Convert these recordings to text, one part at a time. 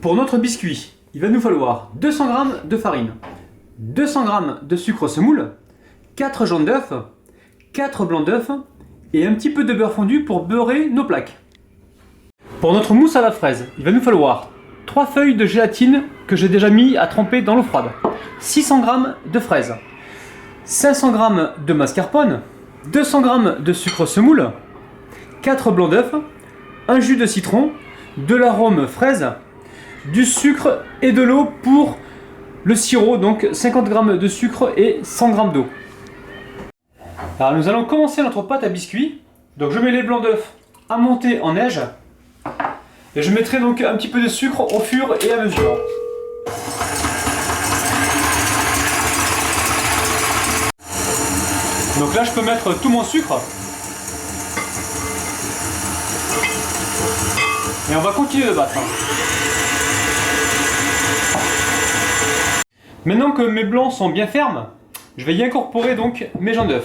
Pour notre biscuit, il va nous falloir 200 g de farine, 200 g de sucre semoule, 4 jaunes d'œufs, 4 blancs d'œufs et un petit peu de beurre fondu pour beurrer nos plaques. Pour notre mousse à la fraise, il va nous falloir 3 feuilles de gélatine que j'ai déjà mis à tremper dans l'eau froide, 600 g de fraises, 500 g de mascarpone, 200 g de sucre semoule, 4 blancs d'œufs, un jus de citron, de l'arôme fraise, du sucre et de l'eau pour le sirop, donc 50 g de sucre et 100 g d'eau. Alors nous allons commencer notre pâte à biscuits. Donc je mets les blancs d'œufs à monter en neige et je mettrai donc un petit peu de sucre au fur et à mesure. Donc là je peux mettre tout mon sucre. Et on va continuer de battre. Maintenant que mes blancs sont bien fermes, je vais y incorporer donc mes jaunes d'œufs.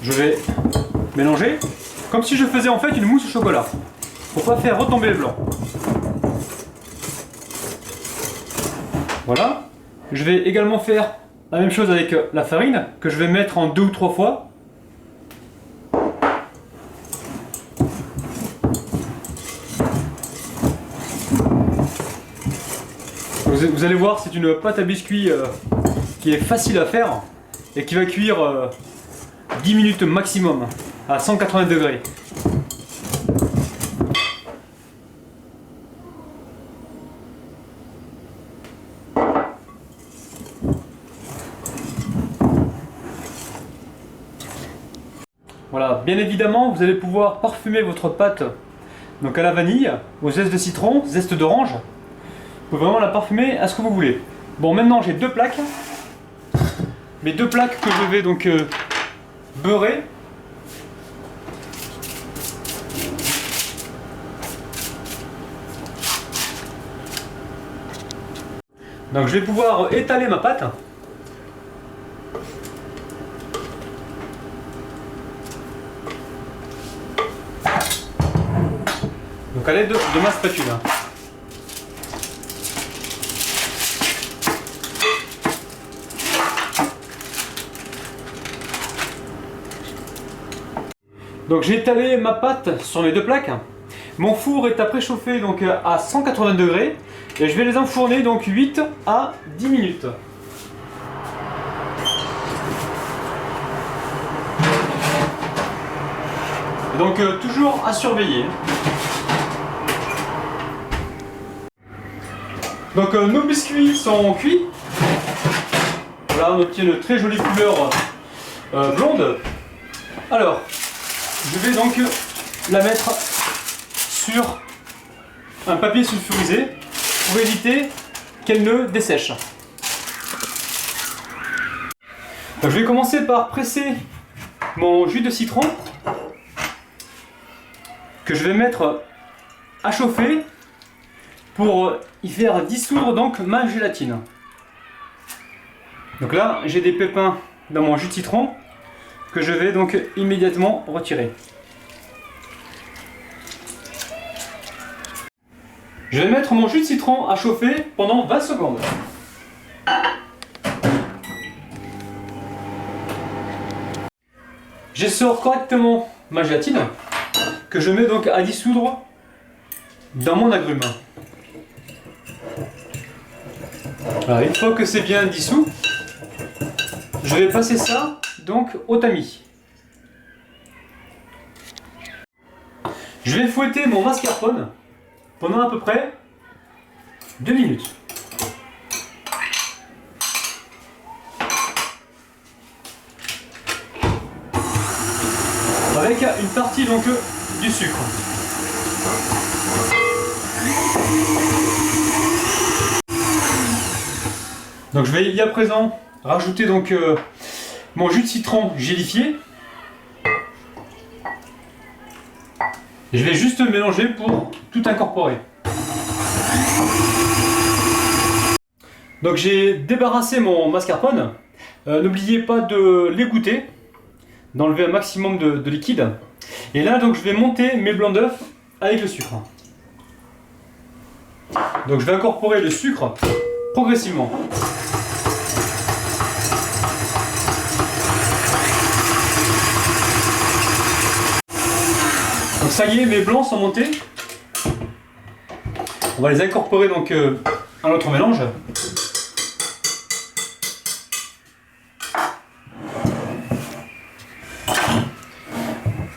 Je vais mélanger comme si je faisais en fait une mousse au chocolat pour pas faire retomber les blancs. Voilà. Je vais également faire la même chose avec la farine que je vais mettre en 2 ou 3 fois. Vous allez voir, c'est une pâte à biscuits qui est facile à faire et qui va cuire 10 minutes maximum à 180 degrés. Voilà, bien évidemment, vous allez pouvoir parfumer votre pâte donc à la vanille, au zeste de citron, zeste d'orange. Vous pouvez vraiment la parfumer à ce que vous voulez. Bon, maintenant j'ai 2 plaques. Mes 2 plaques que je vais donc beurrer. Donc je vais pouvoir étaler ma pâte. Donc à l'aide de ma spatule. Donc j'ai étalé ma pâte sur mes 2 plaques. Mon four est à préchauffer donc à 180 degrés et je vais les enfourner donc 8 à 10 minutes. Donc toujours à surveiller. Donc nos biscuits sont cuits. Voilà, on obtient une très jolie couleur blonde. Alors, je vais donc la mettre sur un papier sulfurisé pour éviter qu'elle ne dessèche. Donc, je vais commencer par presser mon jus de citron que je vais mettre à chauffer pour y faire dissoudre donc ma gélatine. Donc là, j'ai des pépins dans mon jus de citron que je vais donc immédiatement retirer. Je vais mettre mon jus de citron à chauffer pendant 20 secondes. J'essore correctement ma gélatine que je mets donc à dissoudre dans mon agrume. Voilà, une fois que c'est bien dissous, je vais passer ça donc au tamis. Je vais fouetter mon mascarpone pendant à peu près 2 minutes. Avec une partie donc du sucre. Donc je vais y à présent rajouter donc mon jus de citron gélifié. Et je vais juste mélanger pour tout incorporer. Donc j'ai débarrassé mon mascarpone. N'oubliez pas de l'égoutter, d'enlever un maximum de liquide. Et là donc je vais monter mes blancs d'œufs avec le sucre. Donc je vais incorporer le sucre progressivement. Donc ça y est, mes blancs sont montés. On va les incorporer donc à notre mélange.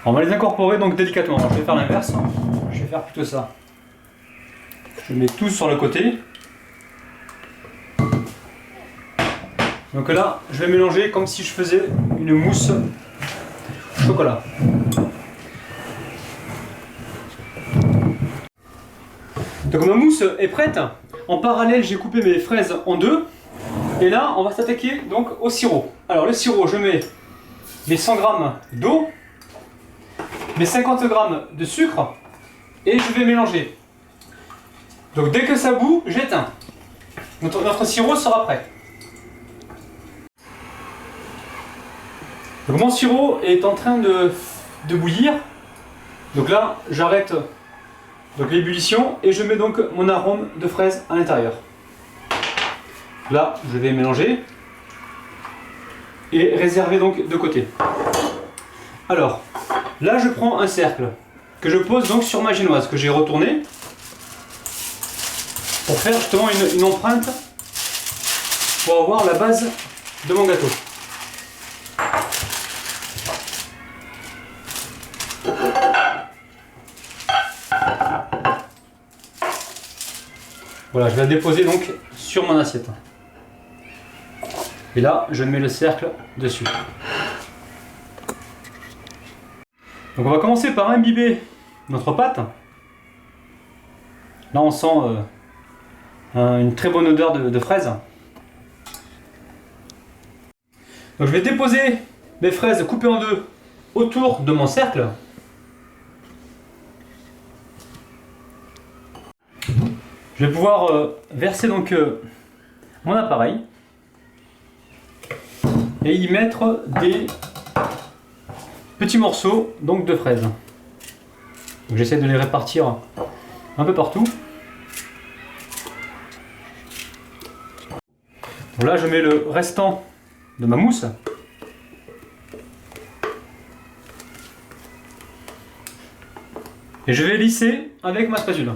On va les incorporer donc délicatement. Alors, je vais faire l'inverse. Je vais faire plutôt ça. Je mets tout sur le côté. Donc là, je vais mélanger comme si je faisais une mousse au chocolat. Donc ma mousse est prête. En parallèle, j'ai coupé mes fraises en deux. Et là, on va s'attaquer donc au sirop. Alors le sirop, je mets mes 100 g d'eau, mes 50 g de sucre et je vais mélanger. Donc dès que ça bout, j'éteins. Notre sirop sera prêt. Donc mon sirop est en train de bouillir. Donc là, j'arrête l'ébullition et je mets donc mon arôme de fraise à l'intérieur. Là, je vais mélanger et réserver donc de côté. Alors, là je prends un cercle que je pose donc sur ma génoise que j'ai retourné pour faire justement une empreinte pour avoir la base de mon gâteau. Voilà, je vais la déposer donc sur mon assiette. Et là, je mets le cercle dessus. Donc on va commencer par imbiber notre pâte. Là on sent une très bonne odeur de fraises. Donc je vais déposer mes fraises coupées en deux autour de mon cercle. Je vais pouvoir verser donc mon appareil et y mettre des petits morceaux donc de fraises. J'essaie de les répartir un peu partout. Donc là je mets le restant de ma mousse. Et je vais lisser avec ma spatule.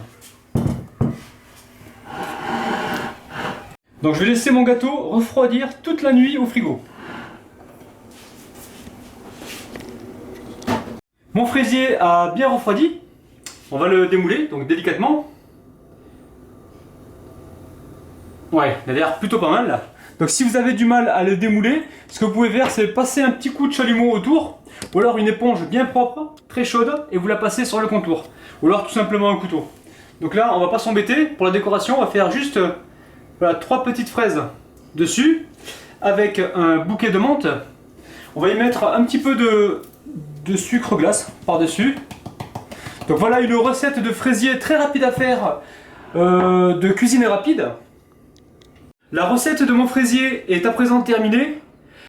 Donc je vais laisser mon gâteau refroidir toute la nuit au frigo. Mon fraisier a bien refroidi. On va le démouler, donc délicatement. Ouais, il a l'air plutôt pas mal là. Donc si vous avez du mal à le démouler, ce que vous pouvez faire, c'est passer un petit coup de chalumeau autour, ou alors une éponge bien propre, très chaude, et vous la passez sur le contour. Ou alors tout simplement un couteau. Donc là, on va pas s'embêter. Pour la décoration, on va faire juste voilà, 3 petites fraises dessus, avec un bouquet de menthe. On va y mettre un petit peu de sucre glace par-dessus. Donc voilà une recette de fraisier très rapide à faire, de cuisine rapide. La recette de mon fraisier est à présent terminée.